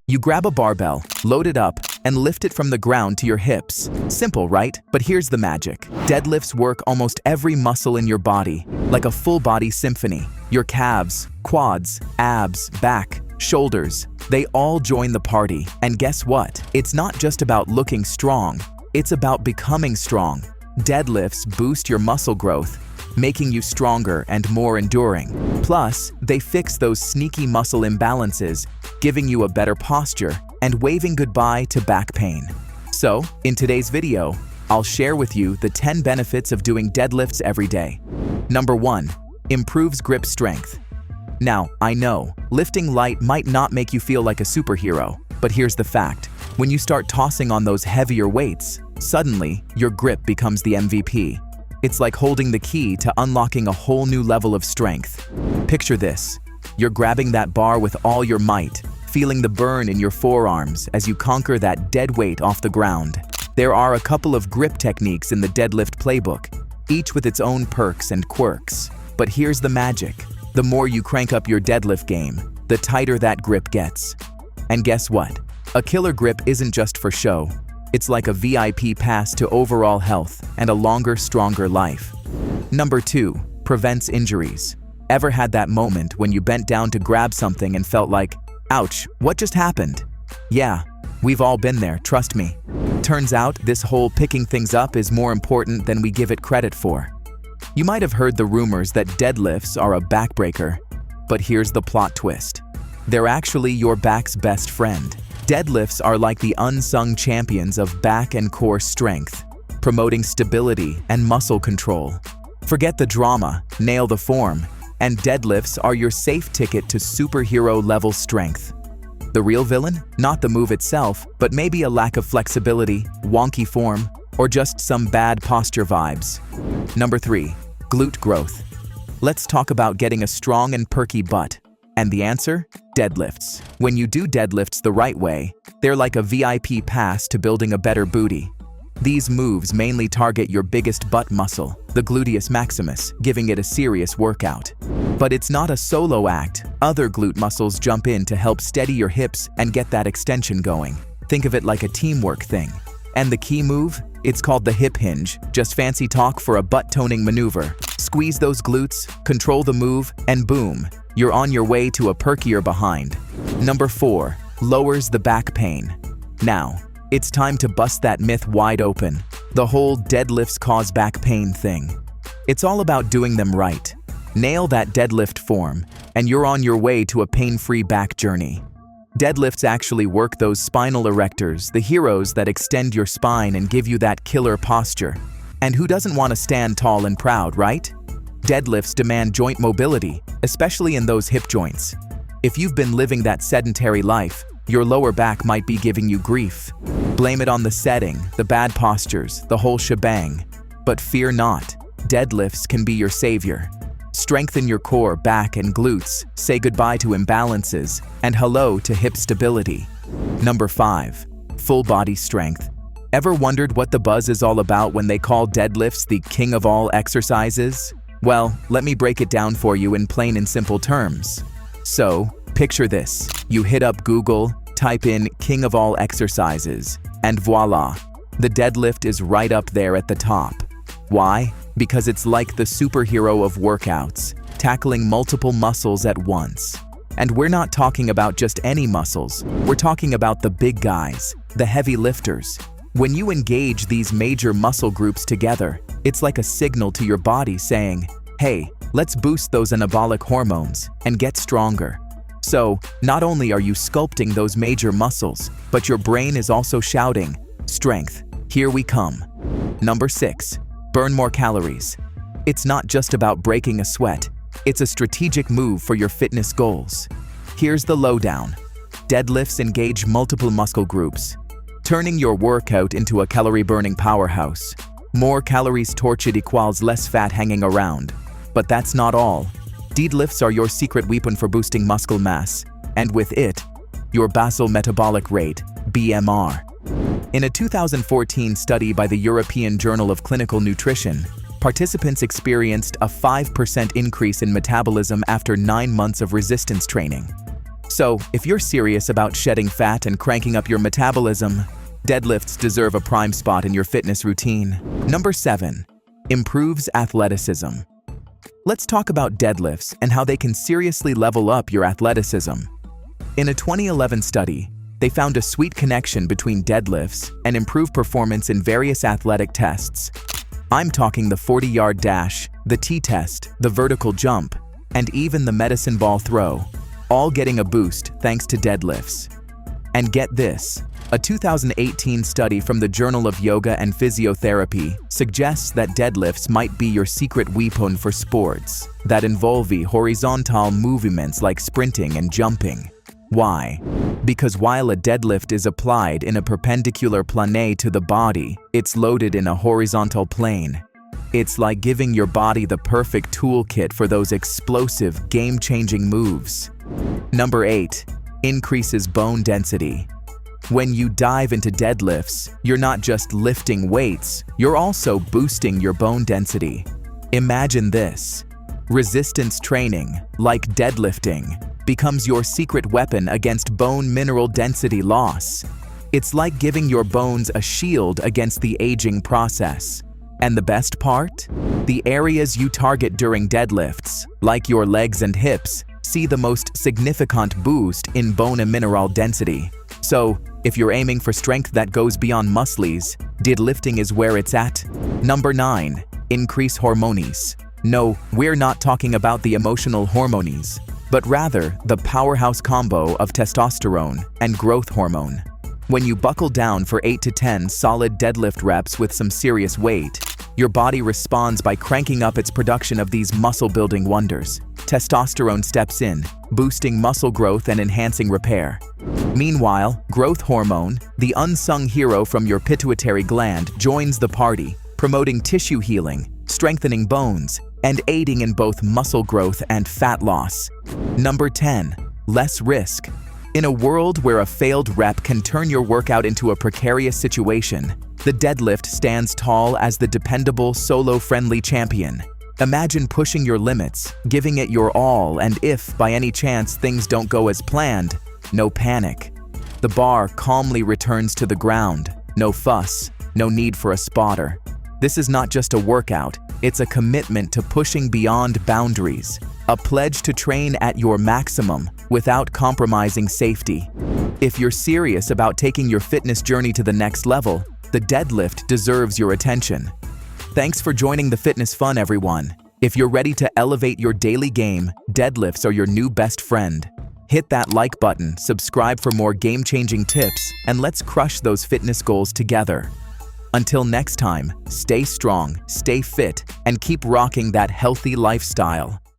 You grab a barbell, load it up, and lift it from the ground to your hips. Simple, right? But here's the magic. Deadlifts work almost every muscle in your body, like a full-body symphony. Your calves, quads, abs, back, shoulders, they all join the party. And guess what? It's not just about looking strong, it's about becoming strong. Deadlifts boost your muscle growth, making you stronger and more enduring. Plus, they fix those sneaky muscle imbalances, giving you a better posture and waving goodbye to back pain. So, in today's video, I'll share with you the 10 benefits of doing deadlifts every day. Number 1. Improves grip strength. Now, I know, lifting light might not make you feel like a superhero, but here's the fact. When you start tossing on those heavier weights, suddenly, your grip becomes the MVP. It's like holding the key to unlocking a whole new level of strength. Picture this. You're grabbing that bar with all your might, feeling the burn in your forearms as you conquer that dead weight off the ground. There are a couple of grip techniques in the deadlift playbook, each with its own perks and quirks. But here's the magic. The more you crank up your deadlift game, the tighter that grip gets. And guess what? A killer grip isn't just for show. It's like a VIP pass to overall health and a longer, stronger life. Number 2. Prevents injuries. Ever had that moment when you bent down to grab something and felt like, ouch, what just happened? Yeah, we've all been there, trust me. Turns out this whole picking things up is more important than we give it credit for. You might have heard the rumors that deadlifts are a backbreaker, but here's the plot twist. They're actually your back's best friend. Deadlifts are like the unsung champions of back and core strength, promoting stability and muscle control. Forget the drama, nail the form, and deadlifts are your safe ticket to superhero-level strength. The real villain? Not the move itself, but maybe a lack of flexibility, wonky form, or just some bad posture vibes. Number 3. Glute growth. Let's talk about getting a strong and perky butt. And the answer? Deadlifts. When you do deadlifts the right way, they're like a VIP pass to building a better booty. These moves mainly target your biggest butt muscle, the gluteus maximus, giving it a serious workout. But it's not a solo act. Other glute muscles jump in to help steady your hips and get that extension going. Think of it like a teamwork thing. And the key move? It's called the hip hinge, just fancy talk for a butt-toning maneuver. Squeeze those glutes, control the move, and boom, you're on your way to a perkier behind. Number 4. Lowers the back pain. Now, it's time to bust that myth wide open. The whole deadlifts cause back pain thing. It's all about doing them right. Nail that deadlift form, and you're on your way to a pain-free back journey. Deadlifts actually work those spinal erectors, the heroes that extend your spine and give you that killer posture. And who doesn't want to stand tall and proud, right? Deadlifts demand joint mobility, especially in those hip joints. If you've been living that sedentary life, your lower back might be giving you grief. Blame it on the setting, the bad postures, the whole shebang. But fear not, deadlifts can be your savior. Strengthen your core, back, and glutes, say goodbye to imbalances, and hello to hip stability. Number 5. Full body strength. Ever wondered what the buzz is all about when they call deadlifts the king of all exercises? Well, let me break it down for you in plain and simple terms. So, picture this. You hit up Google, type in king of all exercises, and voila, the deadlift is right up there at the top. Why? Because it's like the superhero of workouts, tackling multiple muscles at once. And we're not talking about just any muscles, we're talking about the big guys, the heavy lifters. When you engage these major muscle groups together, it's like a signal to your body saying, hey, let's boost those anabolic hormones and get stronger. So, not only are you sculpting those major muscles, but your brain is also shouting, strength, here we come. Number 6. Burn more calories. It's not just about breaking a sweat, it's a strategic move for your fitness goals. Here's the lowdown. Deadlifts engage multiple muscle groups, turning your workout into a calorie-burning powerhouse. More calories torched equals less fat hanging around. But that's not all. Deadlifts are your secret weapon for boosting muscle mass, and with it, your basal metabolic rate, BMR. In a 2014 study by the European Journal of Clinical Nutrition, participants experienced a 5% increase in metabolism after 9 months of resistance training. So, if you're serious about shedding fat and cranking up your metabolism, deadlifts deserve a prime spot in your fitness routine. Number 7. Improves athleticism. Let's talk about deadlifts and how they can seriously level up your athleticism. In a 2011 study, they found a sweet connection between deadlifts and improved performance in various athletic tests. I'm talking the 40-yard dash, the T-test, the vertical jump, and even the medicine ball throw, all getting a boost thanks to deadlifts. And get this, a 2018 study from the Journal of Yoga and Physiotherapy suggests that deadlifts might be your secret weapon for sports that involve horizontal movements like sprinting and jumping. Why? Because while a deadlift is applied in a perpendicular plane to the body, it's loaded in a horizontal plane. It's like giving your body the perfect toolkit for those explosive, game-changing moves. Number 8. Increases bone density. When you dive into deadlifts, you're not just lifting weights, you're also boosting your bone density. Imagine this. Resistance training, like deadlifting, becomes your secret weapon against bone mineral density loss. It's like giving your bones a shield against the aging process. And the best part? The areas you target during deadlifts, like your legs and hips, see the most significant boost in bone and mineral density. So, if you're aiming for strength that goes beyond muscles, deadlifting is where it's at. Number 9. Increase hormones. No, we're not talking about the emotional hormones, but rather the powerhouse combo of testosterone and growth hormone. When you buckle down for 8 to 10 solid deadlift reps with some serious weight, your body responds by cranking up its production of these muscle-building wonders. Testosterone steps in, boosting muscle growth and enhancing repair. Meanwhile, growth hormone, the unsung hero from your pituitary gland, joins the party, promoting tissue healing, strengthening bones, and aiding in both muscle growth and fat loss. Number 10. Less risk. In a world where a failed rep can turn your workout into a precarious situation, the deadlift stands tall as the dependable, solo-friendly champion. Imagine pushing your limits, giving it your all, and if, by any chance, things don't go as planned, no panic. The bar calmly returns to the ground. No fuss, no need for a spotter. This is not just a workout, it's a commitment to pushing beyond boundaries, a pledge to train at your maximum without compromising safety. If you're serious about taking your fitness journey to the next level, the deadlift deserves your attention. Thanks for joining the fitness fun, everyone. If you're ready to elevate your daily game, deadlifts are your new best friend. Hit that like button, subscribe for more game-changing tips, and let's crush those fitness goals together. Until next time, stay strong, stay fit, and keep rocking that healthy lifestyle.